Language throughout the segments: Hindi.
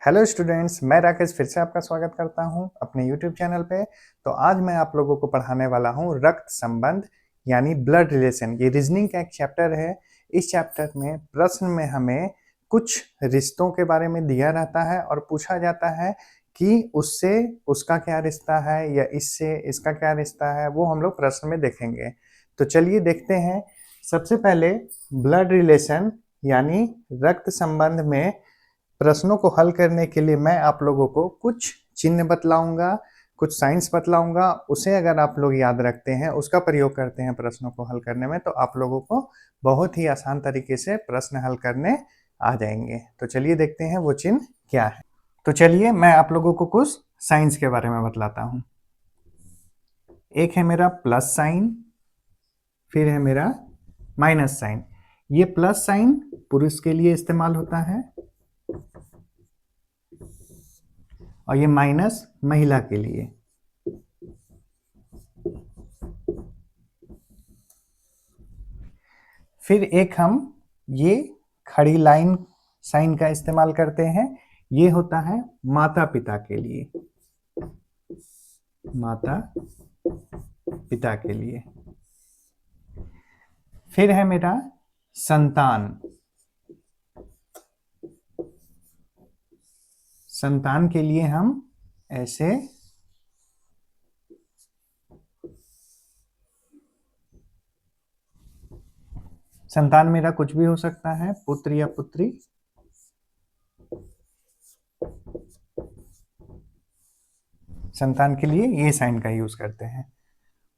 हेलो स्टूडेंट्स, मैं राकेश फिर से आपका स्वागत करता हूं अपने यूट्यूब चैनल पे। तो आज मैं आप लोगों को पढ़ाने वाला हूं रक्त संबंध यानी ब्लड रिलेशन। ये रीजनिंग का एक चैप्टर है। इस चैप्टर में प्रश्न में हमें कुछ रिश्तों के बारे में दिया रहता है और पूछा जाता है कि उससे उसका क्या रिश्ता है या इससे इसका क्या रिश्ता है, वो हम लोग प्रश्न में देखेंगे। तो चलिए देखते हैं। सबसे पहले ब्लड रिलेशन यानी रक्त संबंध में प्रश्नों को हल करने के लिए मैं आप लोगों को कुछ चिन्ह बतलाऊंगा, कुछ साइंस बतलाऊंगा। उसे अगर आप लोग याद रखते हैं, उसका प्रयोग करते हैं प्रश्नों को हल करने में, तो आप लोगों को बहुत ही आसान तरीके से प्रश्न हल करने आ जाएंगे। तो चलिए देखते हैं वो चिन्ह क्या है। तो चलिए मैं आप लोगों को कुछ साइंस के बारे में बतलाता हूँ। एक है मेरा प्लस साइन, फिर है मेरा माइनस साइन। ये प्लस साइन पुरुष के लिए इस्तेमाल होता है और ये माइनस महिला के लिए। फिर एक हम ये खड़ी लाइन साइन का इस्तेमाल करते हैं, ये होता है माता पिता के लिए, माता पिता के लिए। फिर है मेरा संतान, संतान के लिए हम ऐसे संतान मेरा कुछ भी हो सकता है, पुत्र या पुत्री। संतान के लिए ये साइन का यूज करते हैं।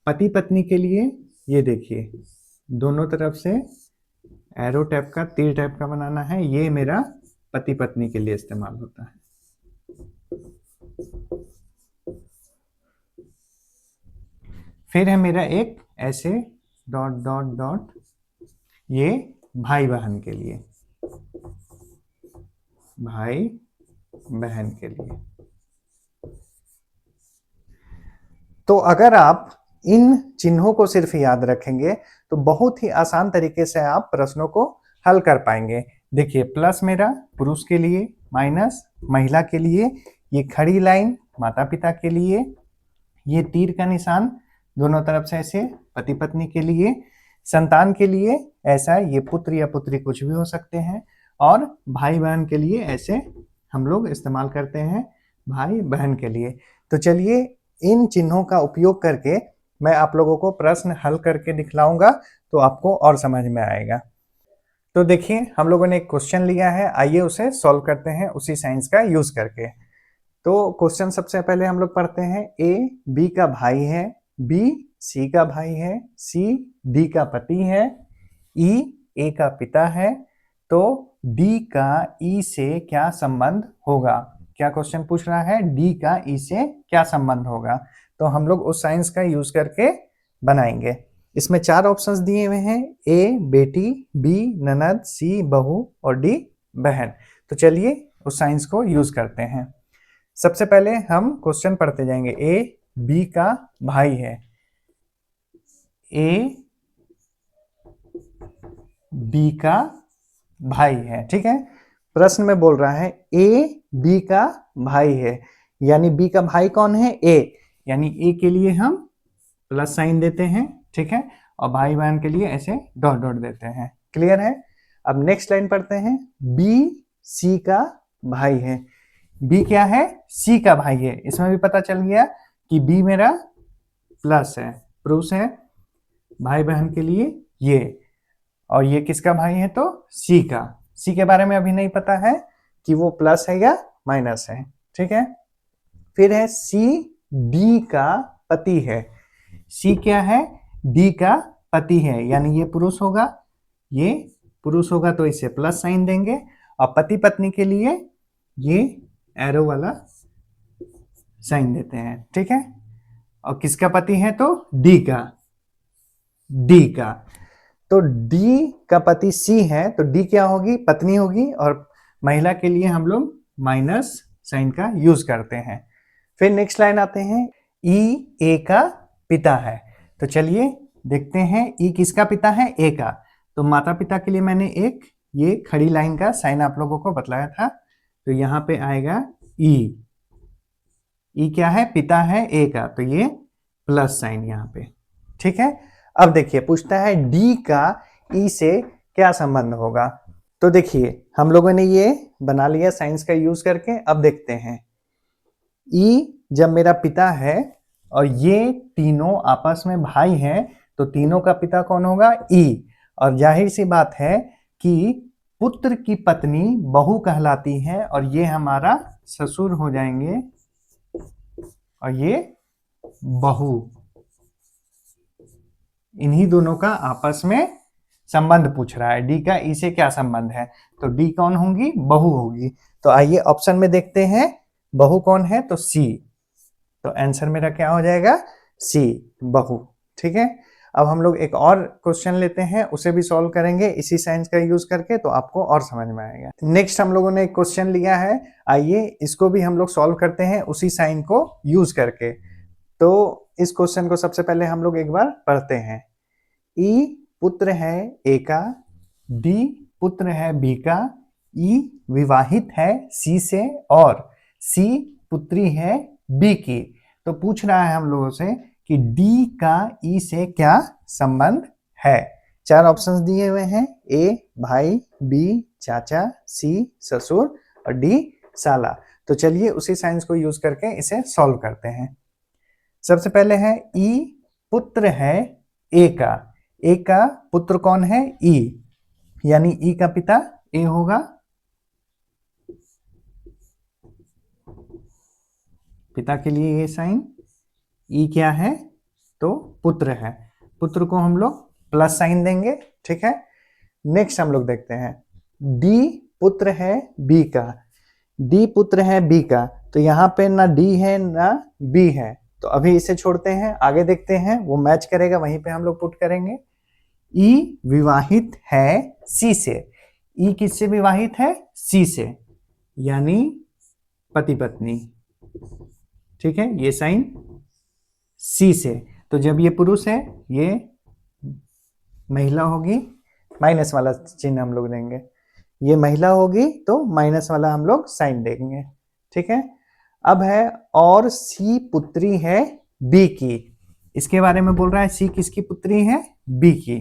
पति पत्नी के लिए ये देखिए, दोनों तरफ से एरो टाइप का, तीर टाइप का बनाना है, ये मेरा पति पत्नी के लिए इस्तेमाल होता है। फिर है मेरा एक ऐसे डॉट डॉट डॉट, ये भाई बहन के लिए, भाई बहन के लिए। तो अगर आप इन चिन्हों को सिर्फ याद रखेंगे तो बहुत ही आसान तरीके से आप प्रश्नों को हल कर पाएंगे। देखिए, प्लस मेरा पुरुष के लिए, माइनस महिला के लिए, ये खड़ी लाइन माता पिता के लिए, ये तीर का निशान दोनों तरफ से ऐसे पति पत्नी के लिए, संतान के लिए ऐसा ये पुत्र या पुत्री कुछ भी हो सकते हैं, और भाई बहन के लिए ऐसे हम लोग इस्तेमाल करते हैं भाई बहन के लिए। तो चलिए इन चिन्हों का उपयोग करके मैं आप लोगों को प्रश्न हल करके दिखलाऊंगा, तो आपको और समझ में आएगा। तो देखिए, हम लोगों ने एक क्वेश्चन लिया है, आइए उसे सॉल्व करते हैं उसी साइंस का यूज करके। तो क्वेश्चन सबसे पहले हम लोग पढ़ते हैं। ए बी का भाई है, बी सी का भाई है, सी डी का पति है, ई ए का पिता है, तो डी का ई से क्या संबंध होगा? क्या क्वेश्चन पूछ रहा है? डी का ई से क्या संबंध होगा? तो हम लोग उस साइंस का यूज करके बनाएंगे। इसमें 4 ऑप्शंस दिए हुए हैं, ए बेटी, बी ननद, सी बहू और डी बहन। तो चलिए उस साइंस को यूज करते हैं। सबसे पहले हम क्वेश्चन पढ़ते जाएंगे। ए बी का भाई है, ए बी का भाई है, ठीक है। प्रश्न में बोल रहा है ए बी का भाई है, यानी बी का भाई कौन है? ए, यानी ए के लिए हम प्लस साइन देते हैं, ठीक है, और भाई बहन के लिए ऐसे डॉट डॉट देते हैं। क्लियर है? अब नेक्स्ट लाइन पढ़ते हैं। बी सी का भाई है, बी क्या है? सी का भाई है। इसमें भी पता चल गया कि बी मेरा प्लस है, पुरुष है, भाई बहन के लिए ये, और ये किसका भाई है? तो सी का। सी के बारे में अभी नहीं पता है कि वो प्लस है या माइनस है, ठीक है। फिर है सी डी का पति है। सी क्या है? डी का पति है, यानी ये पुरुष होगा, ये पुरुष होगा तो इसे प्लस साइन देंगे, और पति पत्नी के लिए ये एरो वाला साइन देते हैं, ठीक है। और किसका पति है? तो डी का, डी का। तो डी का पति सी है, तो डी क्या होगी? पत्नी होगी, और महिला के लिए हम लोग माइनस साइन का यूज करते हैं। फिर नेक्स्ट लाइन आते हैं। ई ए का पिता है, तो चलिए देखते हैं ई किसका पिता है? ए का। तो माता पिता के लिए मैंने एक ये खड़ी लाइन का साइन आप लोगों को बतलाया था, तो यहाँ पे आएगा ई। ई क्या है? पिता है ए का, तो ये प्लस साइन यहाँ पे। ठीक है, अब देखिए पूछता है डी का ई से क्या संबंध होगा। तो देखिए हम लोगों ने ये बना लिया साइंस का यूज करके। अब देखते हैं, ई जब मेरा पिता है और ये तीनों आपस में भाई हैं, तो तीनों का पिता कौन होगा? ई। और जाहिर सी बात है कि पुत्र की पत्नी बहू कहलाती है, और ये हमारा ससुर हो जाएंगे, और ये बहू। इन्हीं दोनों का आपस में संबंध पूछ रहा है, डी का ई से क्या संबंध है। तो डी कौन होंगी? बहू होगी। तो आइए ऑप्शन में देखते हैं, बहू कौन है? तो सी। तो आंसर मेरा क्या हो जाएगा? सी, बहू। ठीक है, अब हम लोग एक और क्वेश्चन लेते हैं, उसे भी सॉल्व करेंगे इसी साइंस का यूज करके, तो आपको और समझ में आएगा। नेक्स्ट हम लोगों ने एक क्वेश्चन लिया है, आइए इसको भी हम लोग सॉल्व करते हैं उसी साइन को यूज करके। तो इस क्वेश्चन को सबसे पहले हम लोग एक बार पढ़ते हैं। ई पुत्र है ए का, डी पुत्र है बी का, ई विवाहित है सी से, और सी पुत्री है बी की। तो पूछ रहा है हम लोगों से कि डी का ई से क्या संबंध है। चार ऑप्शंस दिए हुए हैं, ए भाई, बी चाचा, सी ससुर, और डी साला। तो चलिए उसी साइंस को यूज करके इसे सॉल्व करते हैं। सबसे पहले है ई पुत्र है ए का। ए का पुत्र कौन है? ई, यानी ई का पिता ए होगा। पिता के लिए ये साइन, ई क्या है? तो पुत्र है। पुत्र को हम लोग प्लस साइन देंगे। ठीक है, नेक्स्ट हम लोग देखते हैं, डी पुत्र है बी का। डी पुत्र है बी का, तो यहाँ पे ना डी है ना बी है, तो अभी इसे छोड़ते हैं, आगे देखते हैं, वो मैच करेगा वहीं पे हम लोग पुट करेंगे। ई विवाहित है सी से। ई किससे विवाहित है? सी से, यानी पति पत्नी। ठीक है, ये साइन सी से। तो जब ये पुरुष है, ये महिला होगी, माइनस वाला चिन्ह हम लोग देंगे। ये महिला होगी तो माइनस वाला हम लोग साइन देंगे। ठीक है, अब है और सी पुत्री है बी की। इसके बारे में बोल रहा है, सी किसकी पुत्री है? बी की।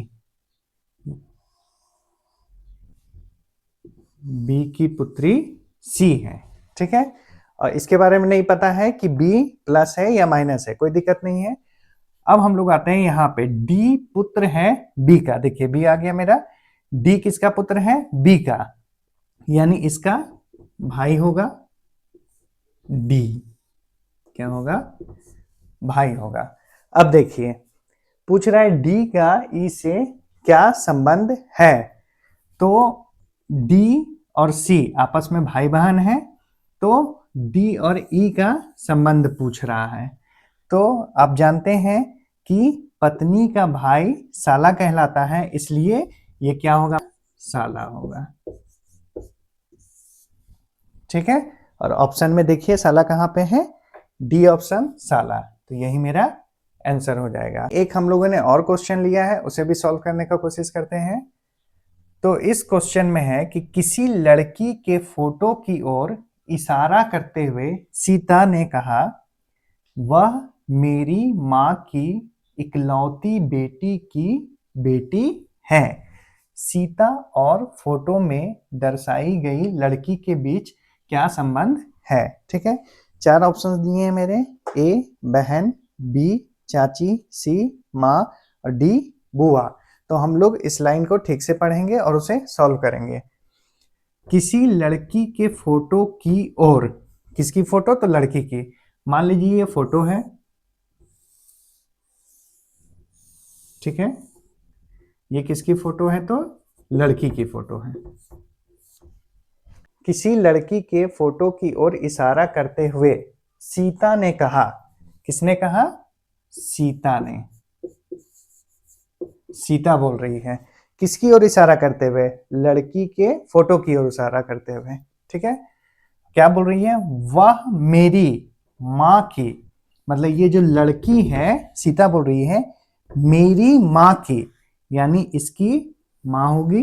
बी की पुत्री सी है। ठीक है, और इसके बारे में नहीं पता है कि बी प्लस है या माइनस है, कोई दिक्कत नहीं है। अब हम लोग आते हैं यहाँ पे, डी पुत्र है बी का। देखिए बी आ गया मेरा, डी किसका पुत्र है? बी का, यानी इसका भाई होगा। डी क्या होगा? भाई होगा। अब देखिए पूछ रहा है डी का ई से क्या संबंध है। तो डी और सी आपस में भाई बहन है, तो डी और ई का संबंध पूछ रहा है। तो आप जानते हैं कि पत्नी का भाई साला कहलाता है, इसलिए ये क्या होगा? साला होगा। ठीक है, और ऑप्शन में देखिए साला कहाँ पे है? डी ऑप्शन साला। तो यही मेरा आंसर हो जाएगा। एक हम लोगों ने और क्वेश्चन लिया है, उसे भी सॉल्व करने का कोशिश करते हैं। तो इस क्वेश्चन में है कि किसी लड़की के फोटो की ओर इशारा करते हुए सीता ने कहा, वह मेरी माँ की इकलौती बेटी की बेटी है। सीता और फोटो में दर्शाई गई लड़की के बीच क्या संबंध है? ठीक है, चार ऑप्शंस दिए हैं मेरे, ए बहन, बी चाची, सी माँ, और डी बुआ। तो हम लोग इस लाइन को ठीक से पढ़ेंगे और उसे सॉल्व करेंगे। किसी लड़की के फोटो की ओर, किसकी फोटो? तो लड़की की। मान लीजिए ये फोटो है, ठीक है, ये किसकी फोटो है? तो लड़की की फोटो है। किसी लड़की के फोटो की ओर इशारा करते हुए सीता ने कहा, किसने कहा? सीता ने। सीता बोल रही है, किसकी ओर इशारा करते हुए? लड़की के फोटो की ओर इशारा करते हुए। ठीक है, क्या बोल रही है? वह मेरी माँ की, मतलब ये जो लड़की है सीता बोल रही है मेरी माँ की, यानी इसकी माँ होगी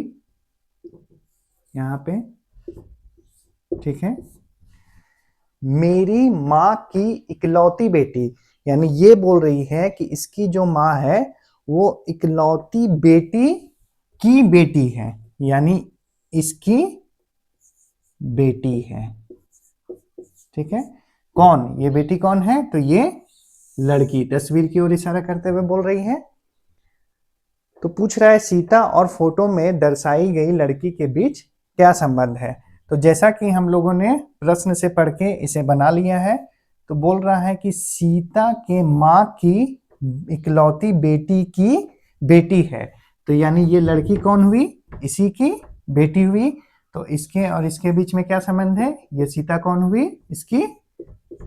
यहाँ पे। ठीक है, मेरी माँ की इकलौती बेटी, यानी ये बोल रही है कि इसकी जो माँ है वो इकलौती बेटी की बेटी है, यानी इसकी बेटी है। ठीक है, कौन ये बेटी कौन है? तो ये लड़की तस्वीर की ओर इशारा करते हुए बोल रही है। तो पूछ रहा है सीता और फोटो में दर्शाई गई लड़की के बीच क्या संबंध है। तो जैसा कि हम लोगों ने प्रश्न से पढ़ के इसे बना लिया है, तो बोल रहा है कि सीता के माँ की इकलौती बेटी की बेटी है, तो यानी ये लड़की कौन हुई? इसी की बेटी हुई। तो इसके और इसके बीच में क्या संबंध है? ये सीता कौन हुई? इसकी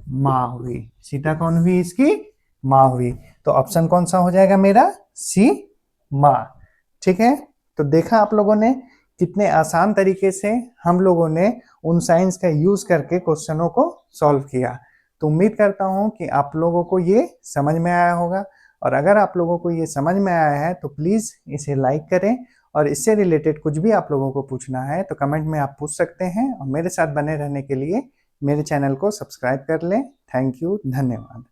माँ हुई। सीता कौन हुई? इसकी माँ हुई। तो ऑप्शन कौन सा हो जाएगा मेरा? सी, माँ। ठीक है, तो देखा आप लोगों ने कितने आसान तरीके से हम लोगों ने उन साइंस का यूज करके क्वेश्चनों को सॉल्व किया। तो उम्मीद करता हूं कि आप लोगों को ये समझ में आया होगा, और अगर आप लोगों को ये समझ में आया है तो प्लीज इसे लाइक करें, और इससे रिलेटेड कुछ भी आप लोगों को पूछना है तो कमेंट में आप पूछ सकते हैं, और मेरे साथ बने रहने के लिए मेरे चैनल को सब्सक्राइब कर लें। थैंक यू, धन्यवाद।